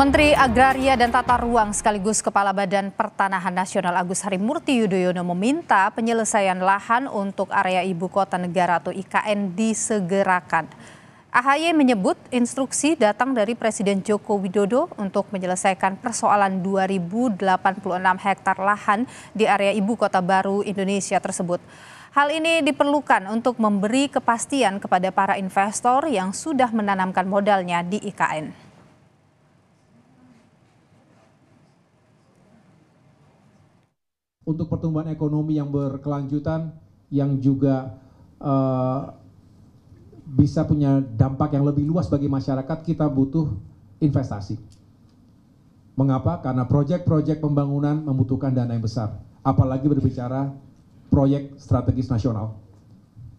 Menteri Agraria dan Tata Ruang sekaligus Kepala Badan Pertanahan Nasional Agus Harimurti Yudhoyono meminta penyelesaian lahan untuk area Ibu Kota Negara atau IKN disegerakan. AHY menyebut instruksi datang dari Presiden Joko Widodo untuk menyelesaikan persoalan 2086 hektar lahan di area Ibu Kota Baru Indonesia tersebut. Hal ini diperlukan untuk memberi kepastian kepada para investor yang sudah menanamkan modalnya di IKN. Untuk pertumbuhan ekonomi yang berkelanjutan, yang juga bisa punya dampak yang lebih luas bagi masyarakat, kita butuh investasi. Mengapa? Karena proyek-proyek pembangunan membutuhkan dana yang besar. Apalagi berbicara proyek strategis nasional.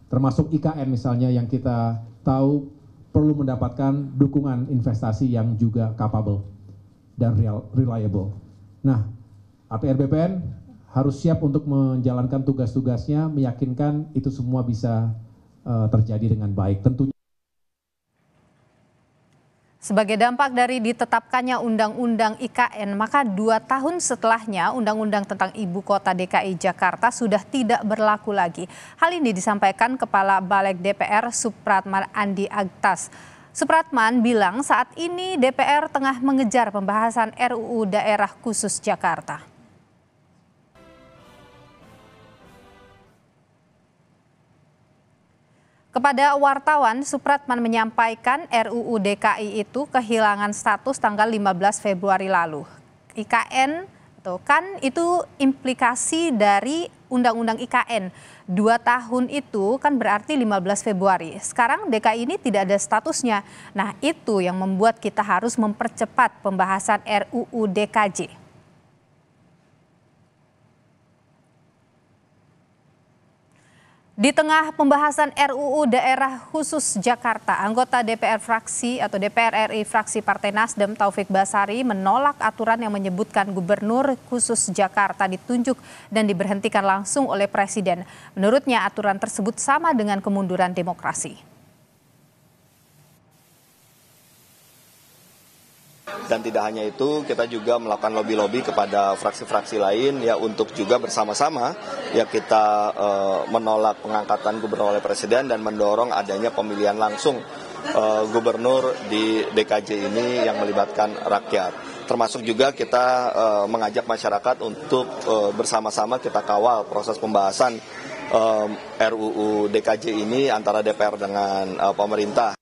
Termasuk IKN misalnya yang kita tahu perlu mendapatkan dukungan investasi yang juga capable dan reliable. Nah, APR BPN harus siap untuk menjalankan tugas-tugasnya, meyakinkan itu semua bisa terjadi dengan baik. Tentunya. Sebagai dampak dari ditetapkannya Undang-Undang IKN, maka 2 tahun setelahnya Undang-Undang tentang Ibu Kota DKI Jakarta sudah tidak berlaku lagi. Hal ini disampaikan Kepala Balik DPR Supratman Andi Aktas. Supratman bilang saat ini DPR tengah mengejar pembahasan RUU Daerah Khusus Jakarta. Kepada wartawan, Supratman menyampaikan RUU DKI itu kehilangan status tanggal 15 Februari lalu. IKN itu implikasi dari Undang-Undang IKN. 2 tahun itu kan berarti 15 Februari. Sekarang DKI ini tidak ada statusnya. Nah, itu yang membuat kita harus mempercepat pembahasan RUU DKJ. Di tengah pembahasan RUU Daerah Khusus Jakarta, anggota DPR fraksi atau DPR RI fraksi Partai Nasdem Taufik Basari menolak aturan yang menyebutkan Gubernur Khusus Jakarta ditunjuk dan diberhentikan langsung oleh Presiden. Menurutnya aturan tersebut sama dengan kemunduran demokrasi. Dan tidak hanya itu, kita juga melakukan lobby-lobby kepada fraksi-fraksi lain ya untuk juga bersama-sama ya kita menolak pengangkatan gubernur oleh Presiden dan mendorong adanya pemilihan langsung gubernur di DKJ ini yang melibatkan rakyat. Termasuk juga kita mengajak masyarakat untuk bersama-sama kita kawal proses pembahasan RUU DKJ ini antara DPR dengan pemerintah.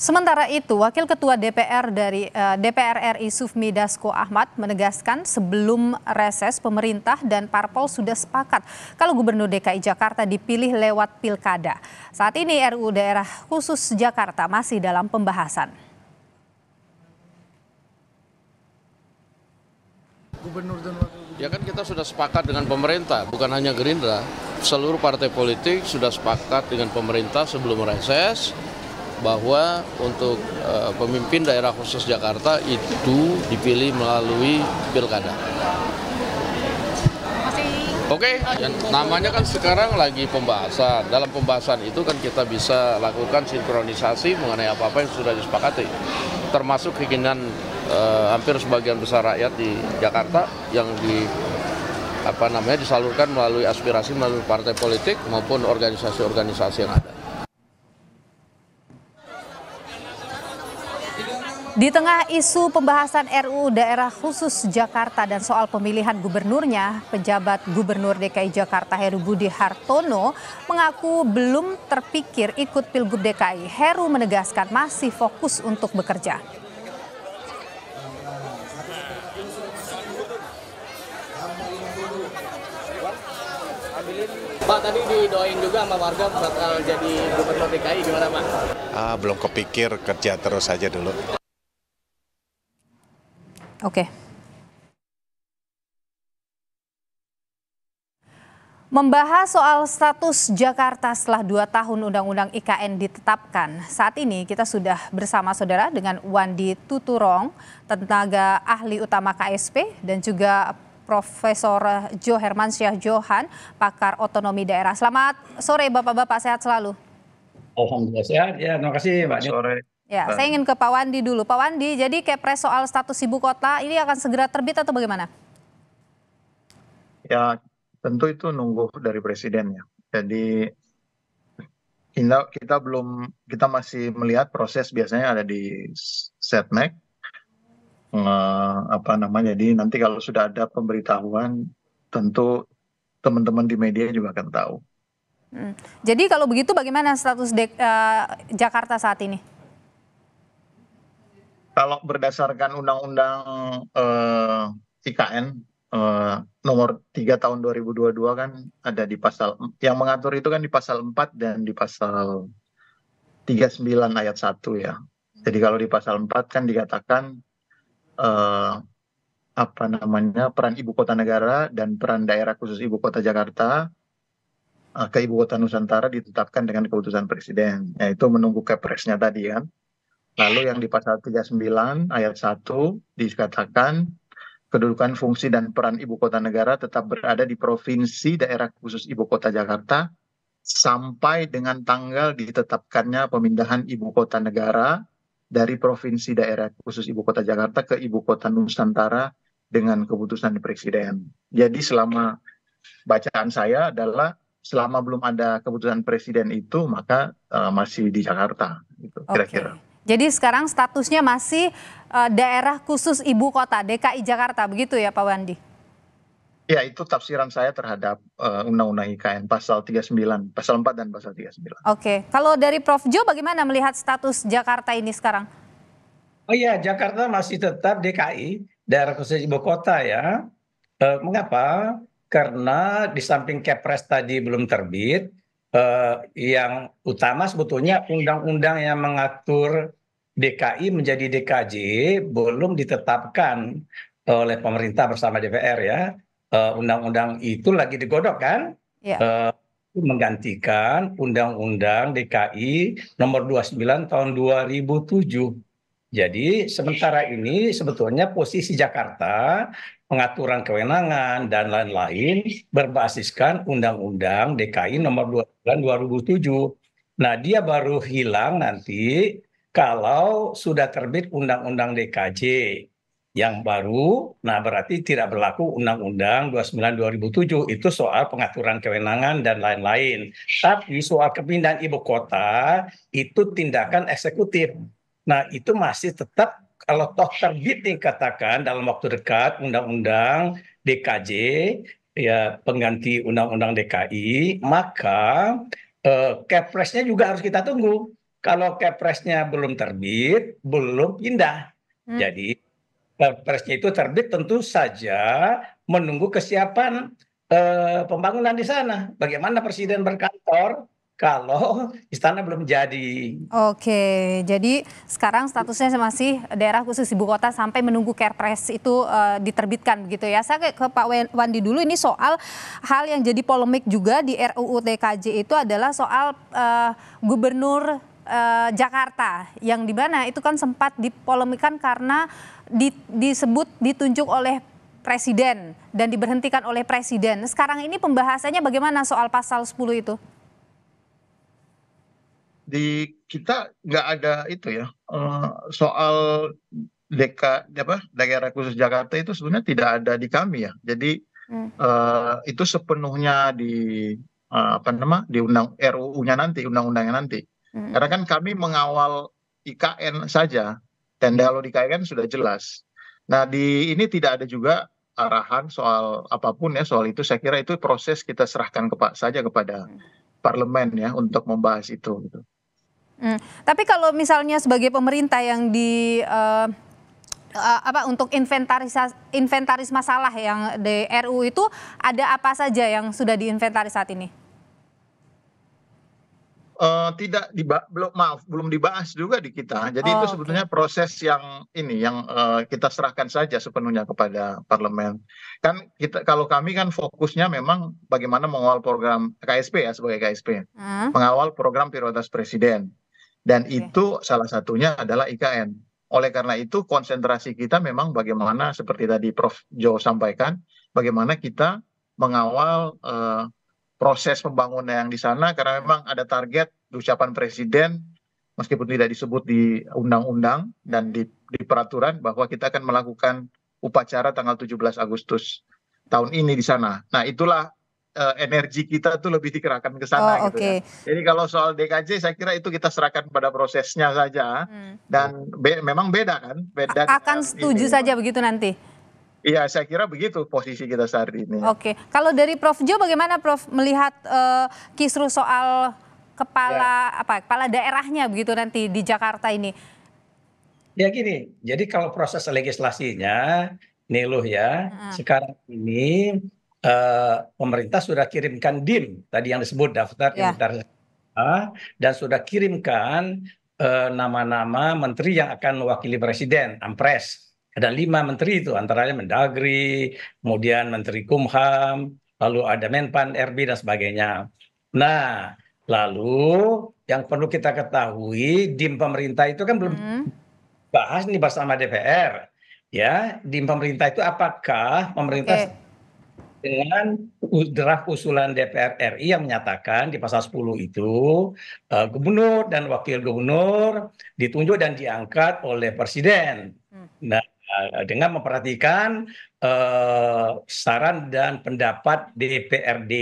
Sementara itu, Wakil Ketua DPR dari DPR RI Sufmi Dasko Ahmad menegaskan sebelum reses pemerintah dan parpol sudah sepakat kalau Gubernur DKI Jakarta dipilih lewat pilkada. Saat ini RUU Daerah Khusus Jakarta masih dalam pembahasan. Ya kan kita sudah sepakat dengan pemerintah, bukan hanya Gerindra. Seluruh partai politik sudah sepakat dengan pemerintah sebelum reses bahwa untuk pemimpin daerah khusus Jakarta itu dipilih melalui pilkada. Oke, namanya kan sekarang lagi pembahasan. Dalam pembahasan itu kan kita bisa lakukan sinkronisasi mengenai apa-apa yang sudah disepakati. Termasuk keinginan hampir sebagian besar rakyat di Jakarta yang disalurkan melalui aspirasi melalui partai politik maupun organisasi-organisasi yang ada. Di tengah isu pembahasan RUU Daerah Khusus Jakarta dan soal pemilihan gubernurnya, penjabat Gubernur DKI Jakarta Heru Budi Hartono mengaku belum terpikir ikut Pilgub DKI. Heru menegaskan masih fokus untuk bekerja. Pak, tadi didoain juga sama warga bakal jadi Gubernur DKI, gimana Pak? Belum kepikir, kerja terus aja dulu. Oke. Membahas soal status Jakarta setelah 2 tahun Undang-Undang IKN ditetapkan. Saat ini kita sudah bersama saudara dengan Wandi Tuturong, tenaga ahli utama KSP, dan juga Profesor Jo Hermansyah Johan, pakar otonomi daerah. Selamat sore Bapak-Bapak, sehat selalu. Alhamdulillah sehat ya, terima kasih Mbak. Sore. Ya, saya ingin ke Pak Wandi dulu. Pak Wandi, jadi Kepres soal status ibu kota ini akan segera terbit atau bagaimana? Ya, tentu itu nunggu dari presiden ya. Jadi kita masih melihat proses biasanya ada di Setnek, Jadi nanti kalau sudah ada pemberitahuan, tentu teman-teman di media juga akan tahu. Jadi kalau begitu bagaimana status Jakarta saat ini? Kalau berdasarkan Undang-Undang IKN nomor 3 tahun 2022 kan ada di pasal yang mengatur itu kan di pasal 4 dan di pasal 39 ayat 1 ya. Jadi kalau di pasal 4 kan dikatakan peran ibu kota negara dan peran daerah khusus ibu kota Jakarta ke ibu kota Nusantara ditetapkan dengan keputusan presiden. Yaitu menunggu Kepresnya tadi kan. Lalu yang di pasal 39 ayat 1 dikatakan kedudukan, fungsi, dan peran ibu kota negara tetap berada di provinsi daerah khusus ibu kota Jakarta sampai dengan tanggal ditetapkannya pemindahan ibu kota negara dari provinsi daerah khusus ibu kota Jakarta ke ibu kota Nusantara dengan keputusan presiden. Jadi selama bacaan saya adalah selama belum ada keputusan presiden itu maka masih di Jakarta gitu kira-kira. Jadi sekarang statusnya masih daerah khusus ibu kota DKI Jakarta, begitu ya Pak Wandi? Ya, itu tafsiran saya terhadap Undang-Undang IKN pasal 39, pasal 4 dan pasal 39. Oke, kalau dari Prof Jo bagaimana melihat status Jakarta ini sekarang? Oh iya, Jakarta masih tetap DKI, daerah khusus ibu kota ya. Mengapa? Karena di samping Kepres tadi belum terbit, yang utama sebetulnya undang-undang yang mengatur DKI menjadi DKJ belum ditetapkan oleh pemerintah bersama DPR ya. Undang-undang itu lagi digodok kan? Menggantikan Undang-Undang DKI nomor 29 tahun 2007. Jadi sementara ini sebetulnya posisi Jakarta, pengaturan kewenangan dan lain-lain berbasiskan Undang-Undang DKI nomor 29 2007. Nah, dia baru hilang nanti kalau sudah terbit Undang-Undang DKJ yang baru. Nah, berarti tidak berlaku Undang-Undang 29 2007 itu soal pengaturan kewenangan dan lain-lain. Tapi soal kepindahan ibu kota itu tindakan eksekutif. Nah, itu masih tetap kalau toh terbit dikatakan dalam waktu dekat Undang-Undang DKJ ya pengganti Undang-Undang DKI, maka Kepresnya juga harus kita tunggu. Kalau Kepresnya belum terbit, belum pindah. Jadi Kepresnya itu terbit tentu saja menunggu kesiapan pembangunan di sana. Bagaimana Presiden berkantor kalau istana belum jadi. Oke, jadi sekarang statusnya masih daerah khusus ibu kota sampai menunggu Kepres itu diterbitkan begitu ya. Saya ke Pak Wandi dulu, ini soal hal yang jadi polemik juga di RUU TKJ itu adalah soal Gubernur Jakarta yang dimana itu kan sempat dipolemikan karena disebut ditunjuk oleh Presiden dan diberhentikan oleh Presiden. Sekarang ini pembahasannya bagaimana soal pasal 10 itu? Di kita nggak ada itu ya soal daerah khusus Jakarta itu sebenarnya tidak ada di kami ya. Jadi itu sepenuhnya di di RUU-nya nanti, undang-undangnya nanti. Karena kan kami mengawal IKN saja dan kalau di IKN sudah jelas. Nah, di ini tidak ada juga arahan soal apapun ya soal itu. Saya kira itu proses kita serahkan saja kepada parlemen ya untuk membahas itu gitu. Tapi kalau misalnya sebagai pemerintah yang untuk inventaris masalah yang di RU itu ada apa saja yang sudah diinventaris saat ini? Belum dibahas juga di kita. Jadi itu sebetulnya proses yang kita serahkan saja sepenuhnya kepada parlemen. Kan kalau kami kan fokusnya memang bagaimana mengawal program KSP ya sebagai KSP, mengawal program prioritas presiden. Dan itu salah satunya adalah IKN. Oleh karena itu konsentrasi kita memang bagaimana seperti tadi Prof Jo sampaikan, bagaimana kita mengawal proses pembangunan yang di sana karena memang ada target ucapan presiden meskipun tidak disebut di undang-undang dan di peraturan, bahwa kita akan melakukan upacara tanggal 17 Agustus tahun ini di sana. Nah, itulah energi kita tuh lebih dikerahkan ke sana gitu ya. Jadi kalau soal DKJ saya kira itu kita serahkan pada prosesnya saja, dan memang beda kan, beda. Akan setuju saja begitu nanti? Iya, saya kira begitu posisi kita saat ini. Oke, kalau dari Prof Jo bagaimana Prof melihat kisruh soal kepala daerahnya begitu nanti di Jakarta ini? Ya gini, jadi kalau proses legislasinya, Niluh ya, sekarang ini pemerintah sudah kirimkan DIM, tadi yang disebut daftar inventarisasi, dan sudah kirimkan nama-nama menteri yang akan mewakili presiden, Ampres. Ada 5 menteri itu, antaranya Mendagri, kemudian Menteri Kumham, lalu ada Menpan RB dan sebagainya. Nah, lalu yang perlu kita ketahui, DIM pemerintah itu kan belum bahas nih bersama DPR. Ya, DIM pemerintah itu apakah pemerintah dengan draft usulan DPR RI yang menyatakan di pasal 10 itu gubernur dan wakil gubernur ditunjuk dan diangkat oleh presiden. Nah, dengan memperhatikan saran dan pendapat DPRD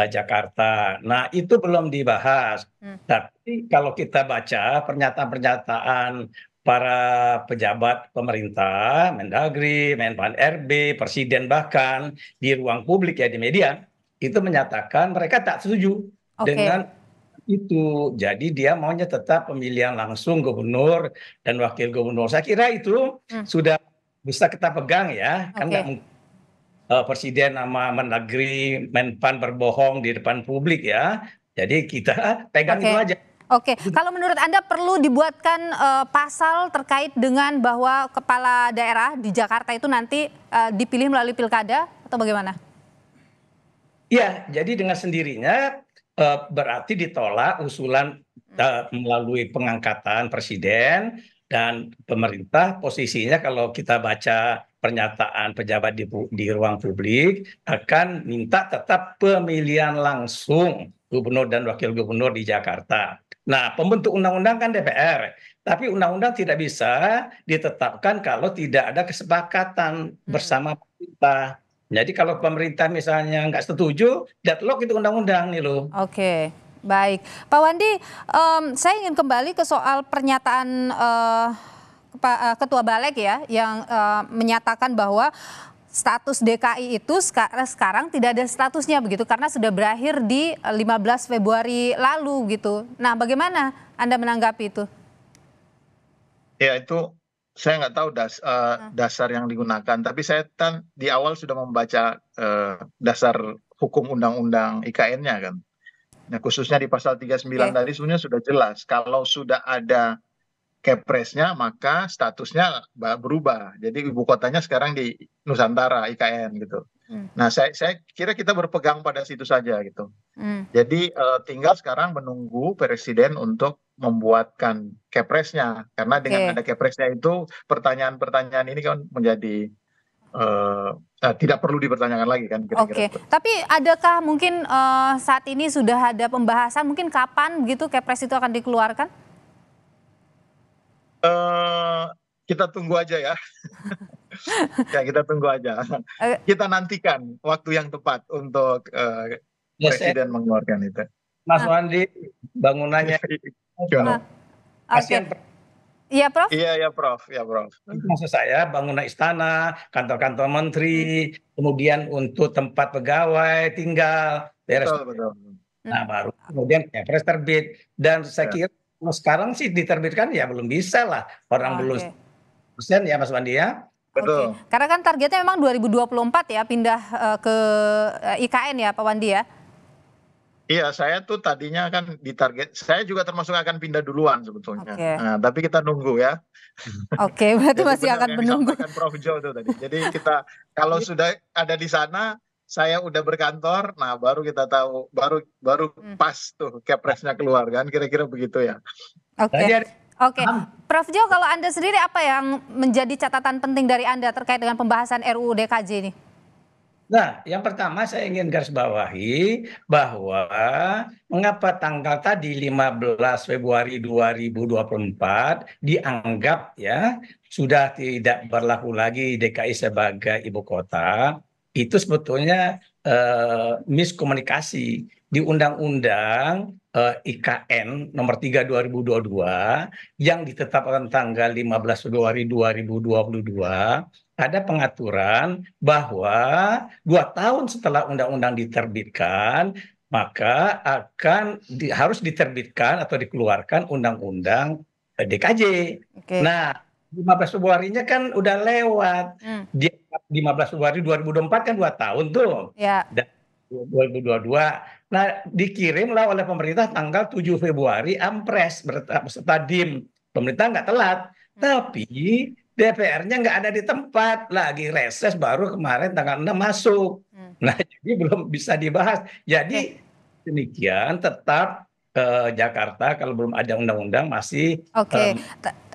Jakarta. Nah, itu belum dibahas. Tapi kalau kita baca pernyataan-pernyataan para pejabat pemerintah, Mendagri, Menpan RB, presiden bahkan di ruang publik ya, di media, itu menyatakan mereka tak setuju dengan itu. Jadi dia maunya tetap pemilihan langsung gubernur dan wakil gubernur. Saya kira itu sudah bisa kita pegang ya. Kan nggak mungkin presiden sama Mendagri, Menpan berbohong di depan publik ya. Jadi kita pegang itu aja. Oke, kalau menurut Anda perlu dibuatkan pasal terkait dengan bahwa kepala daerah di Jakarta itu nanti dipilih melalui pilkada atau bagaimana? Iya, jadi dengan sendirinya berarti ditolak usulan melalui pengangkatan presiden, dan pemerintah posisinya kalau kita baca pernyataan pejabat di ruang publik akan minta tetap pemilihan langsung gubernur dan wakil gubernur di Jakarta. Nah, pembentuk undang-undang kan DPR, tapi undang-undang tidak bisa ditetapkan kalau tidak ada kesepakatan bersama pemerintah. Jadi kalau pemerintah misalnya nggak setuju, deadlock itu undang-undang nih loh. Oke, baik. Pak Wandi, saya ingin kembali ke soal pernyataan Ketua Balek ya, yang menyatakan bahwa status DKI itu sekarang tidak ada statusnya begitu karena sudah berakhir di 15 Februari lalu gitu. Nah, bagaimana Anda menanggapi itu? Ya, itu saya nggak tahu dasar yang digunakan, tapi saya kan di awal sudah membaca dasar hukum undang-undang IKN-nya kan. Nah, khususnya di pasal 39 tadi sebenarnya sudah jelas kalau sudah ada Kepresnya maka statusnya berubah. Jadi ibu kotanya sekarang di Nusantara IKN gitu. Nah, saya kira kita berpegang pada situ saja gitu. Jadi tinggal sekarang menunggu presiden untuk membuatkan Kepresnya, karena dengan ada Kepresnya itu pertanyaan-pertanyaan ini kan menjadi tidak perlu dipertanyakan lagi kan kira-kira. Tapi adakah mungkin saat ini sudah ada pembahasan mungkin kapan begitu Kepres itu akan dikeluarkan? Kita tunggu aja ya. Ya, kita tunggu aja. Kita nantikan waktu yang tepat untuk presiden mengeluarkan itu. Mas Wandi, bangunannya Iya, Prof? Iya, Prof. Ya, Prof. Maksud saya bangunan istana, kantor-kantor menteri, kemudian untuk tempat pegawai tinggal, betul. Nah, baru kemudian Kepres terbit. Dan saya kira sekarang sih diterbitkan ya belum bisa lah, orang belum persen ya Mas Wandi ya. Betul. Karena kan targetnya memang 2024 ya pindah ke IKN ya Pak Wandi ya. Iya, saya tuh tadinya kan ditarget, saya juga termasuk akan pindah duluan sebetulnya. Nah, tapi kita nunggu ya. Oke, berarti masih akan menunggu. Prof Jo tuh tadi. Jadi kita kalau sudah ada di sana, saya udah berkantor, nah baru kita tahu, baru pas tuh Kepresnya keluar kan, kira-kira begitu ya. Oke. Prof Jo, kalau Anda sendiri apa yang menjadi catatan penting dari Anda terkait dengan pembahasan RUU DKJ ini? Nah, yang pertama saya ingin garis bawahi bahwa mengapa tanggal tadi 15 Februari 2024 dianggap ya sudah tidak berlaku lagi DKI sebagai ibu kota, itu sebetulnya miskomunikasi di Undang-Undang IKN nomor 3 2022 yang ditetapkan tanggal 15 Februari 2022 ada pengaturan bahwa 2 tahun setelah undang-undang diterbitkan, maka harus diterbitkan atau dikeluarkan undang-undang DKJ. Oke. Nah, 15 Februarinya kan udah lewat. Dia 15 Februari 2024 kan 2 tahun tuh. Ya. Dan 2022. Nah, dikirimlah oleh pemerintah tanggal 7 Februari Ampres beserta DIM. Pemerintah nggak telat, tapi DPR-nya nggak ada di tempat, lagi reses baru kemarin tanggal 6 masuk. Nah, jadi belum bisa dibahas. Jadi demikian tetap Jakarta kalau belum ada undang-undang masih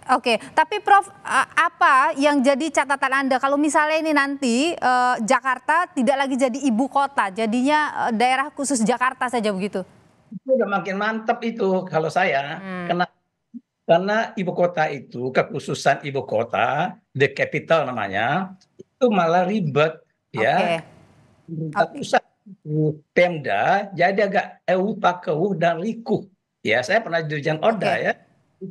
Oke, tapi Prof, apa yang jadi catatan Anda kalau misalnya ini nanti Jakarta tidak lagi jadi ibu kota, jadinya daerah khusus Jakarta saja begitu? Itu udah makin mantap itu kalau saya. Karena ibu kota itu, kekhususan ibu kota, the capital namanya, itu malah ribet ya. Pemerintah pusat Pemda jadi agak pakeuh dan rikuh. Ya, saya pernah Dirjen Oda ya,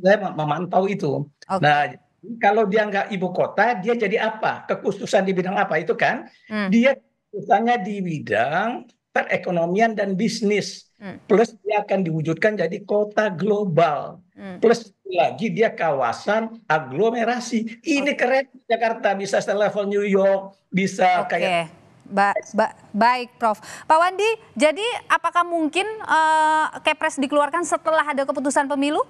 saya memantau itu. Nah, kalau dia nggak ibu kota, dia jadi apa? Kekhususan di bidang apa itu kan? Dia khususnya di bidang perekonomian dan bisnis. Plus dia akan diwujudkan jadi kota global. Plus lagi dia kawasan aglomerasi. Ini keren Jakarta, bisa selevel New York, bisa kayak. Baik Prof. Pak Wandi, jadi apakah mungkin Kepres dikeluarkan setelah ada keputusan pemilu?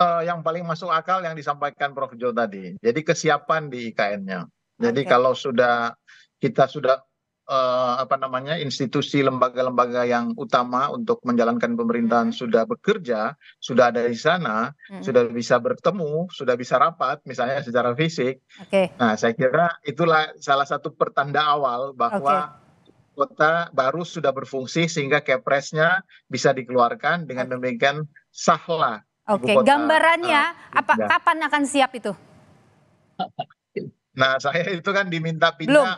Yang paling masuk akal yang disampaikan Prof. Jo tadi. Jadi kesiapan di IKN-nya. Jadi kalau kita sudah institusi lembaga-lembaga yang utama untuk menjalankan pemerintahan sudah bekerja, sudah ada di sana, sudah bisa bertemu, sudah bisa rapat misalnya secara fisik. Nah, saya kira itulah salah satu pertanda awal bahwa kota baru sudah berfungsi sehingga Kepresnya bisa dikeluarkan, dengan demikian sahlah. Gambarannya kapan akan siap itu? Nah, saya itu kan diminta pindah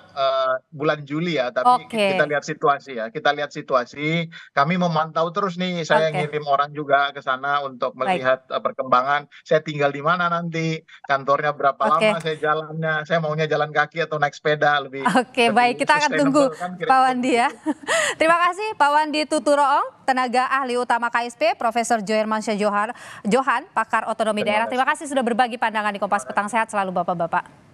bulan Juli ya, tapi kita lihat situasi ya. Kita lihat situasi, kami memantau terus nih, saya ngirim orang juga ke sana untuk melihat perkembangan. Saya tinggal di mana nanti, kantornya berapa lama saya jalannya, saya maunya jalan kaki atau naik sepeda lebih. Baik, kita akan tunggu Pak Wandi ya. Terima kasih Pak Wandi Tuturoong, tenaga ahli utama KSP, Profesor Johermansyah Johan, pakar otonomi daerah. Terima kasih sudah berbagi pandangan di Kompas Petang. Sehat selalu Bapak-Bapak.